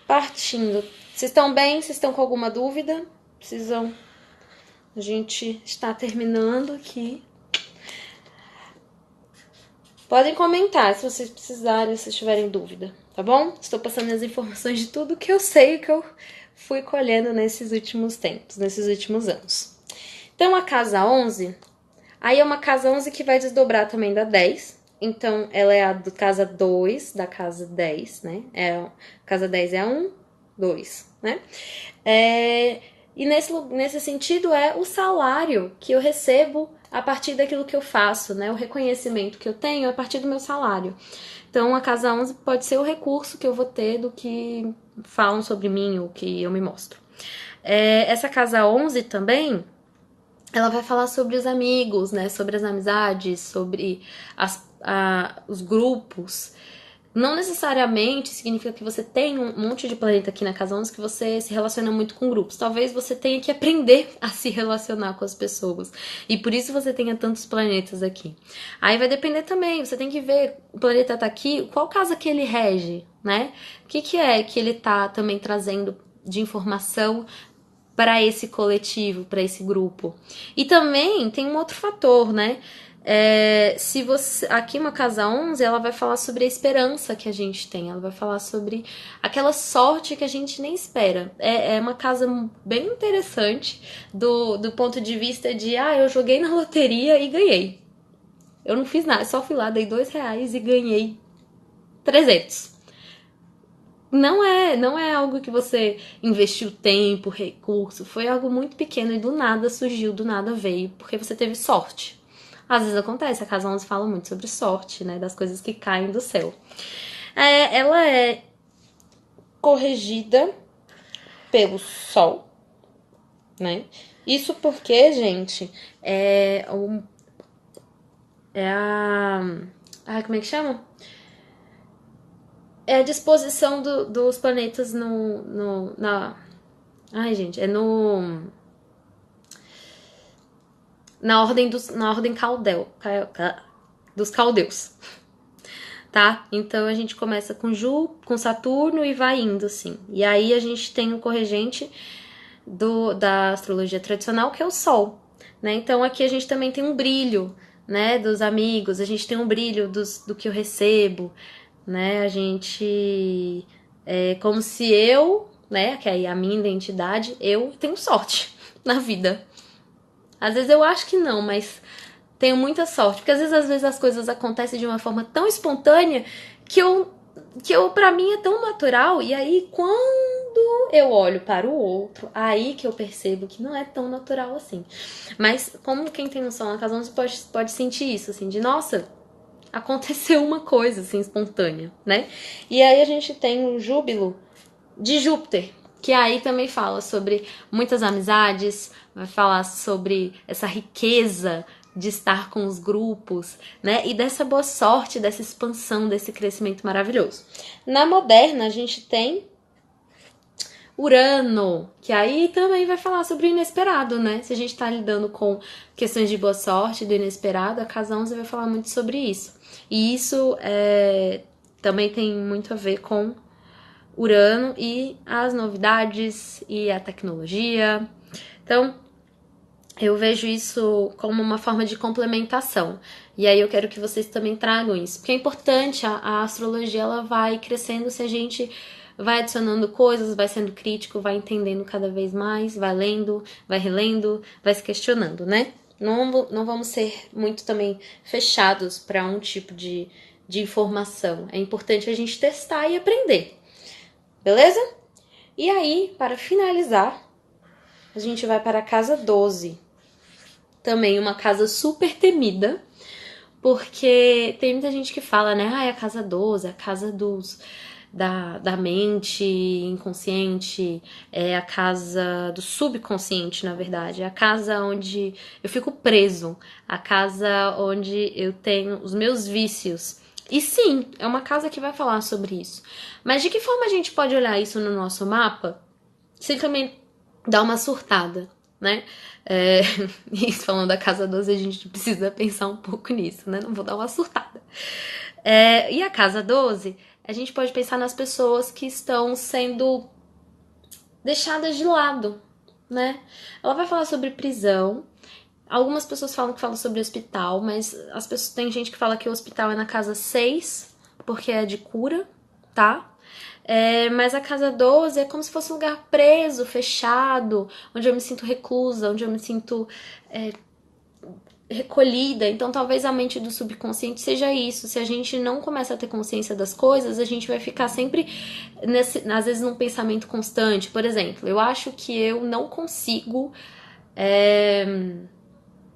Partindo. Vocês estão bem? Vocês estão com alguma dúvida? Precisam. A gente está terminando aqui. Podem comentar se vocês precisarem, se tiverem dúvida, tá bom? Estou passando as informações de tudo que eu sei, que eu fui colhendo nesses últimos tempos, nesses últimos anos. Então, a casa 11, aí é uma casa 11 que vai desdobrar também da 10. Então, ela é a do casa 2 da casa 10, né? Casa 10 é a 1, 2, né? E nesse sentido é o salário que eu recebo a partir daquilo que eu faço, né? O reconhecimento que eu tenho a partir do meu salário. Então, a casa 11 pode ser o recurso que eu vou ter do que falam sobre mim, o que eu me mostro. Essa casa 11 também, ela vai falar sobre os amigos, né? Sobre as amizades, sobre os grupos. Não necessariamente significa que você tem um monte de planeta aqui na casa 11 que você se relaciona muito com grupos. Talvez você tenha que aprender a se relacionar com as pessoas. E por isso você tenha tantos planetas aqui. Aí vai depender também, você tem que ver, o planeta tá aqui, qual casa que ele rege, né? O que é que ele tá também trazendo de informação para esse coletivo, para esse grupo. E também tem um outro fator, né? Se você aqui uma casa 11, ela vai falar sobre a esperança que a gente tem, ela vai falar sobre aquela sorte que a gente nem espera. É uma casa bem interessante do ponto de vista de eu joguei na loteria e ganhei. Eu não fiz nada, só fui lá, dei R$2 e ganhei 300. Não é algo que você investiu tempo, recurso, foi algo muito pequeno e do nada surgiu, do nada veio, porque você teve sorte. Às vezes acontece, a casa 11 fala muito sobre sorte, né, das coisas que caem do céu. Ela é corrigida pelo Sol, né? Isso porque, gente, como é que chama? É a disposição dos planetas ai, gente, na ordem dos caldeus, tá? Então a gente começa com Saturno e vai indo assim. E aí a gente tem o corregente da astrologia tradicional, que é o Sol, né? Então aqui a gente também tem um brilho, né, dos amigos, a gente tem um brilho do que eu recebo, né? A gente como se eu, né, que é a minha identidade, eu tenho sorte na vida. Às vezes eu acho que não, mas tenho muita sorte. Porque às vezes as coisas acontecem de uma forma tão espontânea que eu pra mim é tão natural, e aí quando eu olho para o outro, aí que eu percebo que não é tão natural assim. Mas como quem tem noção na casa 11 pode sentir isso, assim, de nossa, aconteceu uma coisa assim espontânea, né? E aí a gente tem o júbilo de Júpiter, que aí também fala sobre muitas amizades, vai falar sobre essa riqueza de estar com os grupos, né? E dessa boa sorte, dessa expansão, desse crescimento maravilhoso. Na moderna, a gente tem Urano, que aí também vai falar sobre o inesperado, né? Se a gente tá lidando com questões de boa sorte, do inesperado, a casa 11 vai falar muito sobre isso. E isso também tem muito a ver com Urano e as novidades e a tecnologia. Então, eu vejo isso como uma forma de complementação. E aí eu quero que vocês também tragam isso. Porque é importante, a astrologia ela vai crescendo se a gente vai adicionando coisas, vai sendo crítico, vai entendendo cada vez mais, vai lendo, vai relendo, vai se questionando, né? Não vamos ser muito também fechados para um tipo de informação. É importante a gente testar e aprender. Beleza? E aí, para finalizar, a gente vai para a casa 12. Também uma casa super temida, porque tem muita gente que fala, né? Ah, é a casa 12, a casa da mente inconsciente, é a casa do subconsciente, na verdade. É a casa onde eu fico preso, a casa onde eu tenho os meus vícios. E sim, é uma casa que vai falar sobre isso. Mas de que forma a gente pode olhar isso no nosso mapa sem também dar uma surtada, né? Isso, falando da casa 12, a gente precisa pensar um pouco nisso, né? Não vou dar uma surtada. E a casa 12, a gente pode pensar nas pessoas que estão sendo deixadas de lado, né? Ela vai falar sobre prisão. Algumas pessoas falam que fala sobre hospital, mas tem gente que fala que o hospital é na casa 6, porque é de cura, tá? Mas a casa 12 é como se fosse um lugar preso, fechado, onde eu me sinto reclusa, onde eu me sinto recolhida. Então talvez a mente do subconsciente seja isso. Se a gente não começa a ter consciência das coisas, a gente vai ficar sempre às vezes num pensamento constante. Por exemplo, eu acho que eu não consigo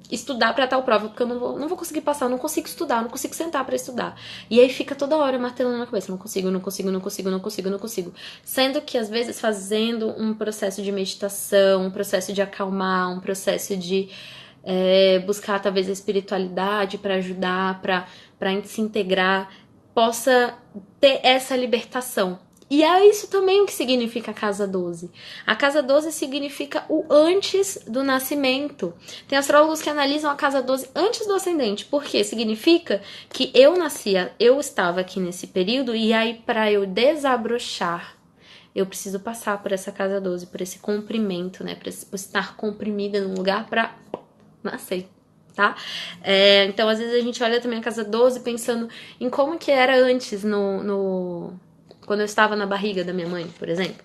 estudar para tal prova, porque eu não vou conseguir passar, eu não consigo estudar, eu não consigo sentar para estudar. E aí fica toda hora martelando na cabeça, não consigo, não consigo, não consigo, não consigo, não consigo. Sendo que às vezes fazendo um processo de meditação, um processo de acalmar, um processo de buscar talvez a espiritualidade para ajudar, para se integrar, possa ter essa libertação. E é isso também o que significa a casa 12. A casa 12 significa o antes do nascimento. Tem astrólogos que analisam a casa 12 antes do ascendente, porque significa que eu estava aqui nesse período, e aí para eu desabrochar, eu preciso passar por essa casa 12, por esse comprimento, né? Por estar comprimida num lugar para nascer, tá? Então, às vezes a gente olha também a casa 12 pensando em como que era antes, quando eu estava na barriga da minha mãe, por exemplo.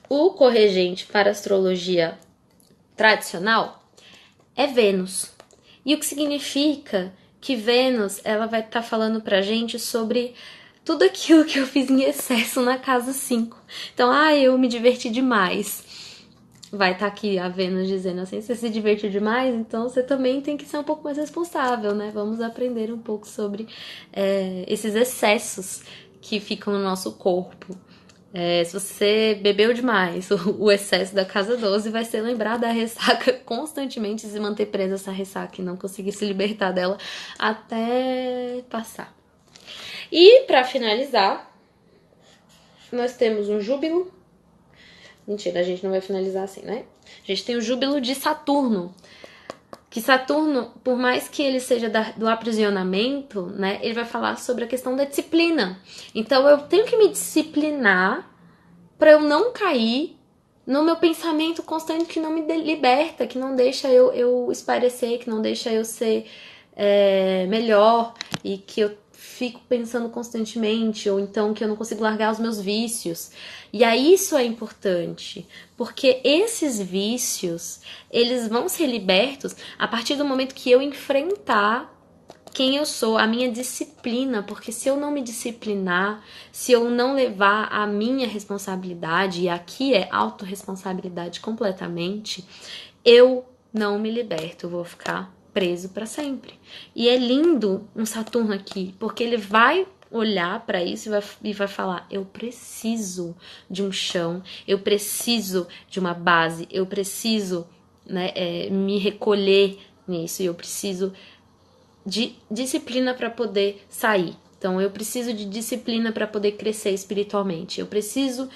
O corregente para a astrologia tradicional é Vênus. E o que significa que Vênus ela vai estar falando pra gente sobre tudo aquilo que eu fiz em excesso na casa 5. Então, eu me diverti demais. Vai estar aqui a Vênus dizendo assim, você se divertiu demais, então você também tem que ser um pouco mais responsável, né? Vamos aprender um pouco sobre esses excessos que ficam no nosso corpo. Se você bebeu demais, o excesso da casa 12 vai ser lembrar da ressaca constantemente, se manter presa essa ressaca e não conseguir se libertar dela até passar. E para finalizar, nós temos um júbilo. Mentira, a gente não vai finalizar assim, né? A gente tem o júbilo de Saturno. Que Saturno, por mais que ele seja do aprisionamento, né? Ele vai falar sobre a questão da disciplina. Então eu tenho que me disciplinar para eu não cair no meu pensamento constante que não me liberta, que não deixa eu esparecer, que não deixa eu ser melhor, e que eu fico pensando constantemente, ou então que eu não consigo largar os meus vícios. E aí isso é importante, porque esses vícios, eles vão ser libertos a partir do momento que eu enfrentar quem eu sou, a minha disciplina, porque se eu não me disciplinar, se eu não levar a minha responsabilidade, e aqui é autorresponsabilidade completamente, eu não me liberto, eu vou ficar preso para sempre. E é lindo um Saturno aqui, porque ele vai olhar para isso e vai falar: eu preciso de um chão, eu preciso de uma base, eu preciso, né, me recolher nisso, e eu preciso de disciplina para poder sair. Então, eu preciso de disciplina para poder crescer espiritualmente. Eu preciso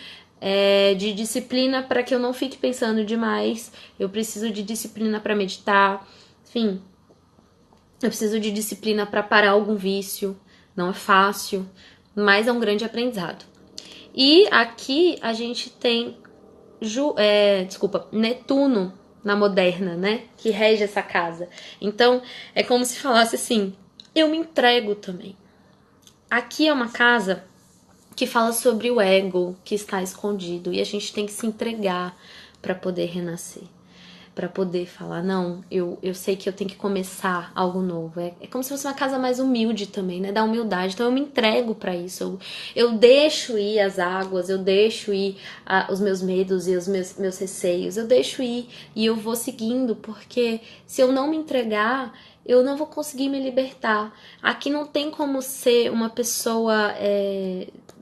de disciplina para que eu não fique pensando demais. Eu preciso de disciplina para meditar. Enfim, eu preciso de disciplina para parar algum vício. Não é fácil, mas é um grande aprendizado. E aqui a gente tem Netuno na moderna, né? Que rege essa casa. Então, é como se falasse assim: eu me entrego também. Aqui é uma casa que fala sobre o ego que está escondido e a gente tem que se entregar para poder renascer. Para poder falar, não, eu sei que eu tenho que começar algo novo. É como se fosse uma casa mais humilde também, né? Da humildade. Então eu me entrego para isso. Eu deixo ir as águas, eu deixo ir os meus medos e os meus receios. Eu deixo ir e eu vou seguindo, porque se eu não me entregar, eu não vou conseguir me libertar. Aqui não tem como ser uma pessoa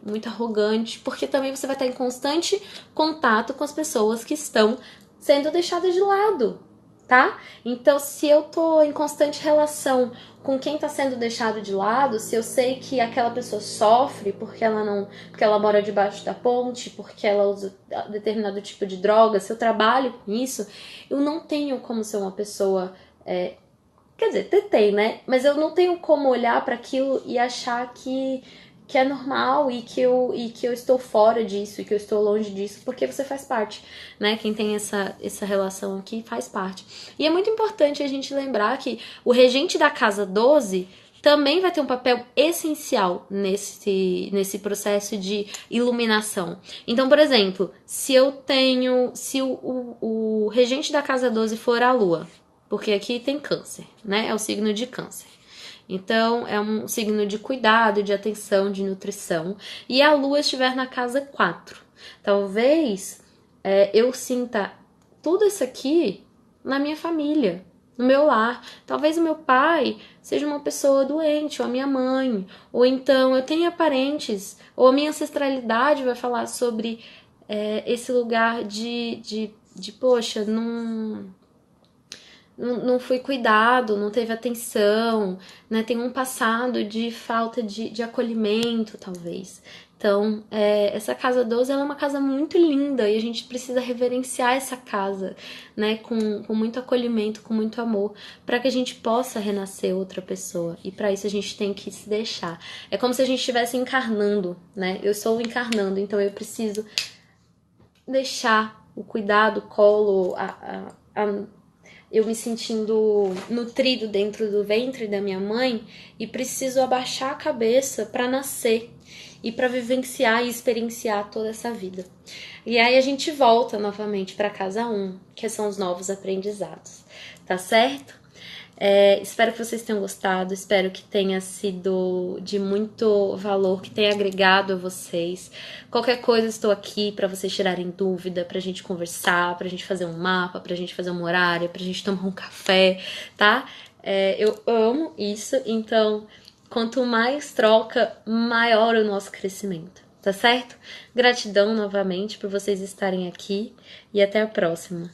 muito arrogante, porque também você vai estar em constante contato com as pessoas que estão sendo deixada de lado, tá? Então, se eu tô em constante relação com quem tá sendo deixado de lado, se eu sei que aquela pessoa sofre porque ela mora debaixo da ponte, porque ela usa determinado tipo de droga, se eu trabalho com isso, eu não tenho como ser uma pessoa, quer dizer, tem, né? Mas eu não tenho como olhar para aquilo e achar que é normal e que eu estou fora disso e que eu estou longe disso, porque você faz parte, né? Quem tem essa relação aqui faz parte. E é muito importante a gente lembrar que o regente da casa 12 também vai ter um papel essencial nesse processo de iluminação. Então, por exemplo, se o regente da casa 12 for a lua, porque aqui tem câncer, né? É o signo de câncer. Então, é um signo de cuidado, de atenção, de nutrição. E a lua estiver na casa 4. Talvez eu sinta tudo isso aqui na minha família, no meu lar. Talvez o meu pai seja uma pessoa doente, ou a minha mãe. Ou então eu tenha parentes, ou a minha ancestralidade vai falar sobre esse lugar de poxa, não foi cuidado, não teve atenção, né? Tem um passado de falta de acolhimento, talvez. Então, essa casa 12 ela é uma casa muito linda e a gente precisa reverenciar essa casa, né? Com muito acolhimento, com muito amor, para que a gente possa renascer outra pessoa. E para isso a gente tem que se deixar. É como se a gente estivesse encarnando, né? Eu estou encarnando, então eu preciso deixar o cuidado, o colo, eu me sentindo nutrido dentro do ventre da minha mãe e preciso abaixar a cabeça para nascer e para vivenciar e experienciar toda essa vida. E aí a gente volta novamente para casa 1, que são os novos aprendizados, tá certo? Espero que vocês tenham gostado, espero que tenha sido de muito valor, que tenha agregado a vocês. Qualquer coisa, estou aqui para vocês tirarem dúvida, pra gente conversar, pra gente fazer um mapa, pra gente fazer uma horária, pra gente tomar um café, tá? Eu amo isso, então quanto mais troca, maior o nosso crescimento, tá certo? Gratidão novamente por vocês estarem aqui e até a próxima.